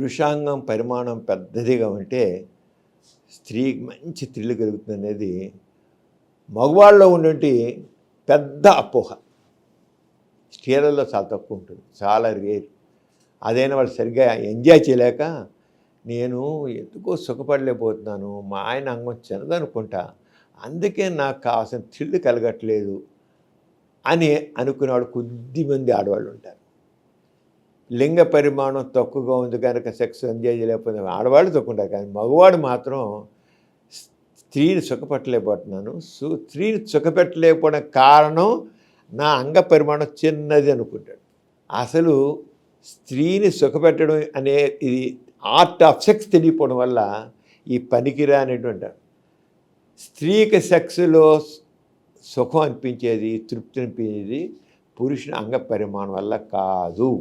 పురుషాంగం పరిమాణం పెద్దదిగా ఉంటే స్త్రీకి మంచి థ్రిల్ కలుగుతుంది అనేది మగవాళ్ళలో ఉండే పెద్ద అపోహ. స్త్రీలలో చాలా తక్కువ ఉంటుంది, చాలా రేర్. అదైనా వాళ్ళు సరిగ్గా ఎంజాయ్ చేయలేక నేను ఎందుకో సుఖపడలేకపోతున్నాను, మా ఆయన అంగం చిన్నదనుకుంటా, అందుకే నాకు కావాల్సిన థ్రిల్ కలగట్లేదు అని అనుకునేవాడు కొద్దిమంది ఆడవాళ్ళు ఉంటారు. లింగ పరిమాణం తక్కువగా ఉంది కనుక సెక్స్ ఎంజాయ్ చేయలేకపోతే ఆడవాళ్ళు తక్కువ, కానీ మగవాడు మాత్రం స్త్రీని సుఖపెట్టలేకపోతున్నాను, స్త్రీని సుఖపెట్టలేకపోవడం కారణం నా అంగ పరిమాణం చిన్నది అనుకుంటాడు. అసలు స్త్రీని సుఖపెట్టడం అనే ఇది ఆర్ట్ ఆఫ్ సెక్స్ తెలియకపోవడం వల్ల ఈ పనికిరానేటువంటి స్త్రీకి సెక్స్లో సుఖం అనిపించేది, తృప్తి అనిపించేది పురుషుని అంగ పరిమాణం వల్ల కాదు.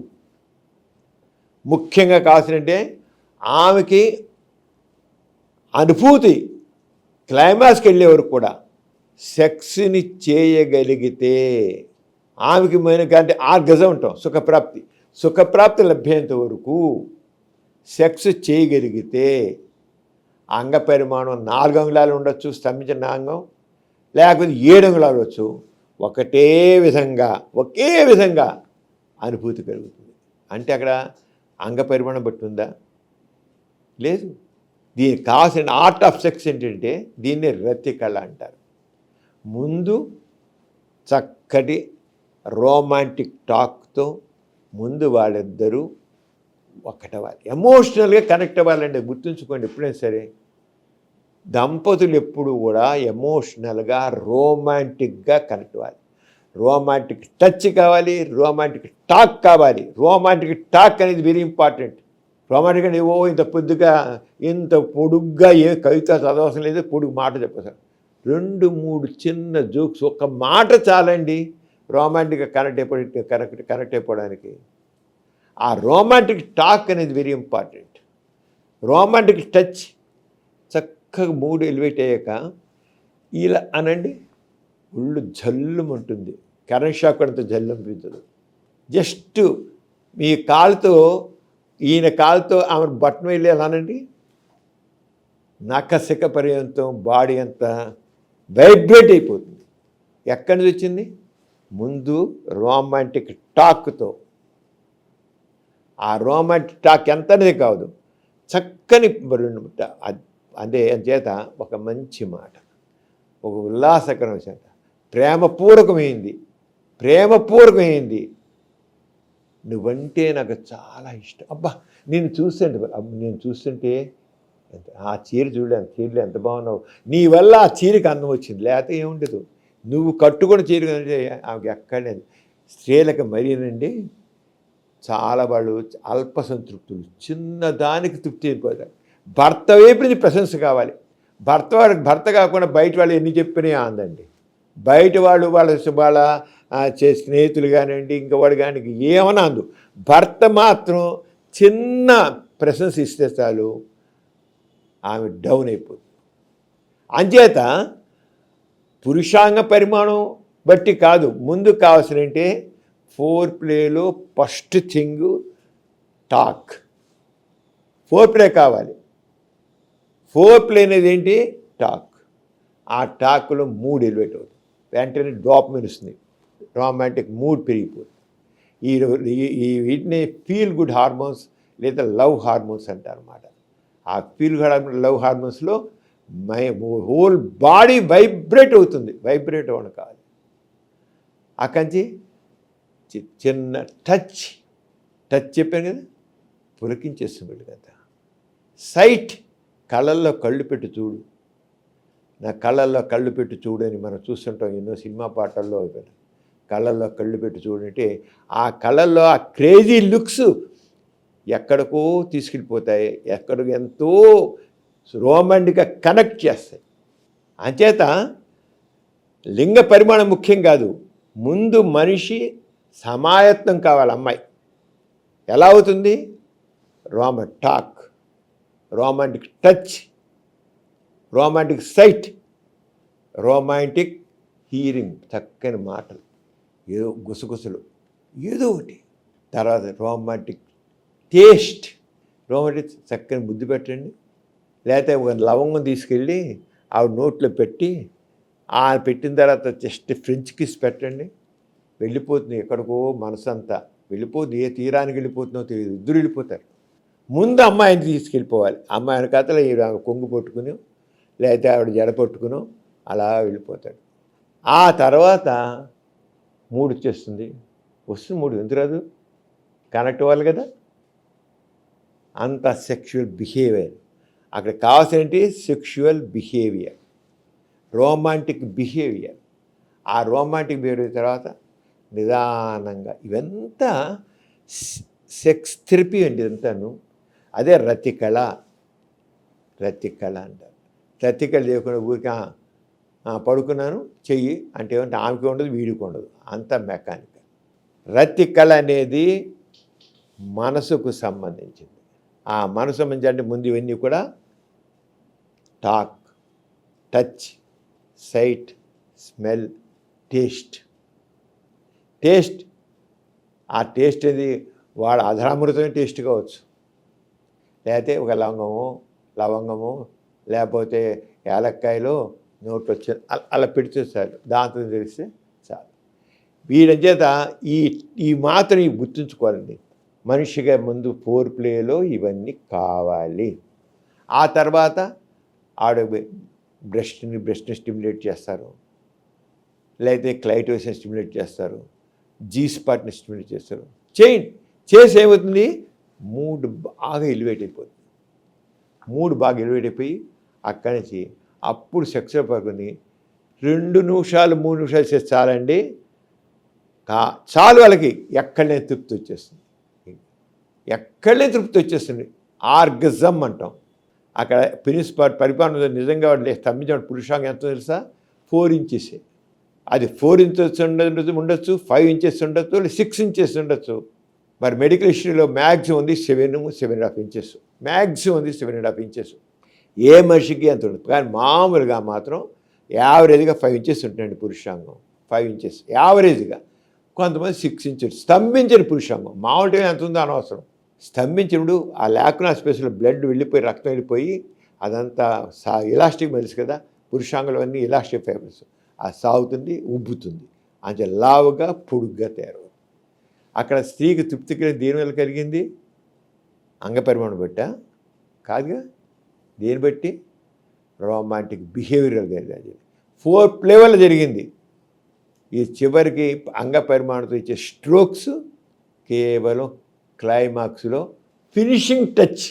ముఖ్యంగా కావాల్సినంటే ఆమెకి అనుభూతి క్లైమాక్స్కి వెళ్ళే వరకు కూడా సెక్స్ని చేయగలిగితే ఆమెకి అంటే ఆర్గజం ఉంటాం, సుఖప్రాప్తి లభ్యేంత వరకు సెక్స్ చేయగలిగితే అంగ పరిమాణం 4 అంగుళాలు ఉండొచ్చు, స్తంభించిన అంగం, లేకపోతే 7 అంగుళాలు వచ్చు, ఒకే విధంగా అనుభూతి కలుగుతుంది. అంటే అక్కడ అంగ పరిమాణం బట్టి ఉందా? లేదు. దీనికి కావాల్సిన ఆర్ట్ ఆఫ్ సెక్స్ ఏంటంటే దీన్ని రతి కళ అంటారు. ముందు చక్కటి రోమాంటిక్ టాక్తో ముందు వాళ్ళిద్దరూ ఒకటవ్వాలి, ఎమోషనల్గా కనెక్ట్ అవ్వాలండి. గుర్తుంచుకోండి, ఎప్పుడైనా సరే దంపతులు ఎప్పుడు కూడా ఎమోషనల్గా రోమాంటిక్గా కనెక్ట్ అవ్వాలి. రోమాంటిక్ టచ్ కావాలి, రోమాంటిక్ టాక్ కావాలి. రోమాంటిక్ టాక్ అనేది వెరీ ఇంపార్టెంట్. రోమాంటిక్ అంటే ఇంత పొడుగ్గా ఏ కవిత చదవసం లేదు, పొడుగు మాట చెప్పేసారు. 2-3 చిన్న జోక్స్, ఒక మాట చాలండి రోమాంటిక్గా కనెక్ట్ అయిపోవడానికి. ఆ రోమాంటిక్ టాక్ అనేది వెరీ ఇంపార్టెంట్. రోమాంటిక్ టచ్ చక్కగా మూడు ఎలివేట్ అయ్యాక ఇలా అనండి, ఒళ్ళు జల్లుమంటుంది, కరెంట్ షాక్ అంత జల్లు అనిపించదు. జస్ట్ మీ కాలుతో ఈయన కాలుతో ఆమె బట్టను వెళ్ళి ఎలా అనండి, నకసిక పర్యంతం బాడీ అంతా వైబ్రేట్ అయిపోతుంది. ఎక్కడి నుంచి వచ్చింది? ముందు రోమాంటిక్ టాక్తో. ఆ రోమాంటిక్ టాక్ ఎంత అనేది కాదు, చక్కని అదే చేత ఒక మంచి మాట, ఒక ఉల్లాసకరమైన చేత ప్రేమపూర్వకమైంది. నువ్వంటే నాకు చాలా ఇష్టం. అబ్బా నేను చూస్తుంటే ఆ చీర చూడలేను, చీరలో ఎంత బాగున్నావు, నీ వల్ల ఆ చీరకి అందం వచ్చింది, లేకపోతే ఏముండదు. నువ్వు కట్టుకుని చీర అంటే ఆమెకి ఎక్కడలేదు. స్త్రీలకు మరీనండి చాలా వాళ్ళు అల్ప సంతృప్తులు, చిన్నదానికి తృప్తి అయిపోతారు. భర్త వైపు నుంచి ప్రశంస కావాలి. భర్త కాకుండా బయట వాళ్ళు ఎన్ని చెప్పినా అందండి. బయట వాళ్ళ స్నేహితులు కానివ్వండి, ఇంకా వాడు కానీ ఏమన్నా అందు. భర్త మాత్రం చిన్న ప్రశంస ఇస్తే చాలు ఆమె డౌన్ అయిపోతుంది. అంచేత పురుషాంగ పరిమాణం బట్టి కాదు, ముందు కావాల్సినంటే ఫోర్ ప్లేలో first thing talk. Foreplay కావాలి. ఫోర్ ప్లే అనేది ఏంటి? టాక్. ఆ టాక్లో మూడ్ ఎలివేట్ అవుతుంది, వెంటనే డోపమైన్ వస్తుంది, రొమాంటిక్ మూడ్ పెరిగిపోతుంది. ఈ వీటిని ఫీల్ గుడ్ హార్మోన్స్ లేదా లవ్ హార్మోన్స్ అంటారు అన్నమాట. ఆ ఫీల్ గుడ్ లవ్ హార్మోన్స్లో హోల్ బాడీ వైబ్రేట్ అవుతుంది. వైబ్రేట్ అవ్వడం కావాలి. అక్కడి చిన్న టచ్ చెప్పాను కదా, పులకించేస్తుంది కదా. సైట్, కళ్ళల్లో కళ్ళు పెట్టి చూడు, నా కళ్ళల్లో కళ్ళు పెట్టి చూడని మనం చూస్తుంటాం ఎన్నో సినిమా పాటల్లో. కళ్ళల్లో కళ్ళు పెట్టి చూడంటే ఆ కళ్ళల్లో ఆ క్రేజీ లుక్స్ ఎక్కడికో తీసుకెళ్ళిపోతాయి, ఎక్కడికి ఎంతో రోమాంటిక్గా కనెక్ట్ చేస్తాయి. అంచేత లింగ పరిమాణం ముఖ్యం కాదు, ముందు మనిషి సమాయత్నం కావాలి. అమ్మాయి ఎలా అవుతుంది? Talk, romantic touch, romantic sight, romantic hearing, చక్కని మాటలు, ఏదో గుసగుసలు, ఏదో ఒకటి. తర్వాత రోమాంటిక్ టేస్ట్, రోమాంటిక్ చక్కని ముద్దు పెట్టండి, లేకపోతే ఒక లవంగం తీసుకెళ్ళి ఆవిడ నోట్లో పెట్టి ఆ పెట్టిన తర్వాత జస్ట్ ఫ్రెంచ్ కిస్ పెట్టండి. వెళ్ళిపోతుంది ఎక్కడికో మనసు అంతా వెళ్ళిపోతుంది. ఏ తీరానికి వెళ్ళిపోతుందో తెలియదు, ఇద్దరు వెళ్ళిపోతారు. ముందు అమ్మాయిని తీసుకెళ్ళిపోవాలి. అమ్మాయిని కథలో ఈ కొంగు పట్టుకుని లేకపోతే ఆవిడ జడ పట్టుకుని అలా వెళ్ళిపోతాడు. ఆ తర్వాత మూడు వచ్చేస్తుంది. వస్తుంది మూడు, ఎందుకు రాదు? కనెక్ట్ అవ్వాలి కదా. అంత సెక్షువల్ బిహేవియర్ అక్కడ కావాల్సినటి, సెక్షువల్ బిహేవియర్, రోమాంటిక్ బిహేవియర్. ఆ రోమాంటిక్ బిహేవియర్ తర్వాత నిదానంగా ఇవంతా సెక్స్ థెరపీ అండి ఇదంతాను. అదే రతికళ. రతికళ అంటారు. రతికళ లేకుండా ఊరికే పడుకున్నాను చెయ్యి అంటే ఏమంటే ఆమెకి ఉండదు, వీడికి ఉండదు, అంతా మెకానికల్. రతికళ అనేది మనసుకు సంబంధించింది. ఆ మనసు సంబంధించి అంటే ముందు ఇవన్నీ కూడా talk, touch, sight, smell, taste. ఆ టేస్ట్ అది వాడు అధరామృతమే టేస్ట్ కావచ్చు, లేకపోతే ఒక లవంగము లేకపోతే యాలక్కాయలో నోట్లో వచ్చే అలా పెడితే చాలు, దాంతో తెలిస్తే చాలు. వీడి చేత ఈ మాత్రం గుర్తుంచుకోవాలండి. మనిషిగా ముందు ఫోర్ ప్లేలో ఇవన్నీ కావాలి. ఆ తర్వాత ఆడ బ్రెస్ట్ని స్టిమ్యులేట్ చేస్తారు, లేకపోతే క్లైటోస్ని స్టిమ్యులేట్ చేస్తారు, జీ స్పాట్ని స్టిమ్యులేట్ చేస్తారు. చేసి ఏమవుతుంది, మూడు బాగా ఎలివేట్ అయిపోతుంది. బాగా ఎలివేట్ అయిపోయి అక్కడి నుంచి అప్పుడు సెక్స్లో పడుకుని 2 నిమిషాలు 3 నిమిషాలు చేసి చాలండి. చాలు వాళ్ళకి ఎక్కడనే తృప్తి వచ్చేస్తుంది. ఆర్గజం అంటాం. అక్కడ పెనిస్ పరిపాలన నిజంగా వాడు స్తంభించిన పురుషాంగం ఎంతో తెలుసా? 4 ఇంచెస్. అది 4 ఇంచెస్ ఉండొచ్చు, 5 ఇంచెస్ ఉండొచ్చు, 6 ఇంచెస్ ఉండొచ్చు. మరి మెడికల్ హిస్టరీలో మ్యాక్సిమం ఉంది 7.5 ఇంచెస్, మ్యాక్సిమం ఉంది 7.5 ఇంచెస్. ఏ మనిషికి ఎంత ఉండదు, కానీ మామూలుగా మాత్రం యావరేజ్గా 5 ఇంచెస్ ఉంటుందండి పురుషాంగం. 5 ఇంచెస్ యావరేజ్గా. కొంతమంది 6 ఇంచెస్. స్తంభించిన పురుషాంగం మామూలుగా ఎంత ఉందో అనవసరం. స్తంభించినప్పుడు ఆ లాక్యునా స్పేస్లో బ్లడ్ వెళ్ళిపోయి, రక్తం వెళ్ళిపోయి అదంతా ఇలాస్టిక్ మెల్స్ కదా, పురుషాంగంలో అన్నీ ఇలాస్టిక్ ఫైబర్స్. అది సాగుతుంది, ఉబ్బుతుంది, అంటే లావుగా పొడుగ్గా తయారవుతుంది. అక్కడ స్త్రీకి తృప్తి దేని వల్ల కలిగింది? అంగపరిమాణం బట్టా కాదుగా. దేని బట్టి? రొమాంటిక్ బిహేవియరల్ జరిగింది. 4 ప్లే వల్ల జరిగింది. ఈ చివరికి అంగపరిమాణంతో ఇచ్చే స్ట్రోక్స్ కేవలం క్లైమాక్స్లో finishing touch.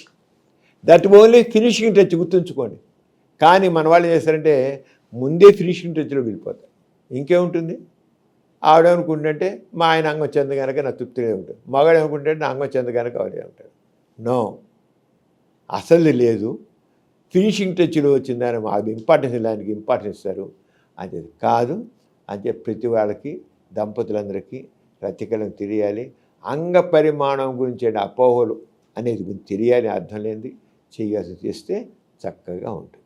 That only finishing touch, గుర్తుంచుకోండి. కానీ మన వాళ్ళు ఏం చేస్తారంటే ముందే ఫినిషింగ్ టచ్లో వెళ్ళిపోతారు. ఇంకేముంటుంది? ఆవిడేమనుకుంటుంటే మా ఆయన అంగం చెంద కనుక నా తృప్తిగా ఉంటుంది, మగాడు ఏమనుకుంటే నా అంగం చెంద కనుక ఆవిడే ఉంటాడు. నో, అసలు లేదు. ఫినిషింగ్ టచ్లో వచ్చిందని అది ఇంపార్టెన్స్, దానికి ఇంపార్టెన్స్ ఇస్తారు. అది కాదు అని చెప్పి ప్రతి వాళ్ళకి, దంపతులందరికీ రతికళం తెలియాలి. అంగ పరిమాణం గురించి అపోహలు అనేది తెలియాలి. అర్థం లేనిది చేయాల్సి చేస్తే చక్కగా ఉంటుంది.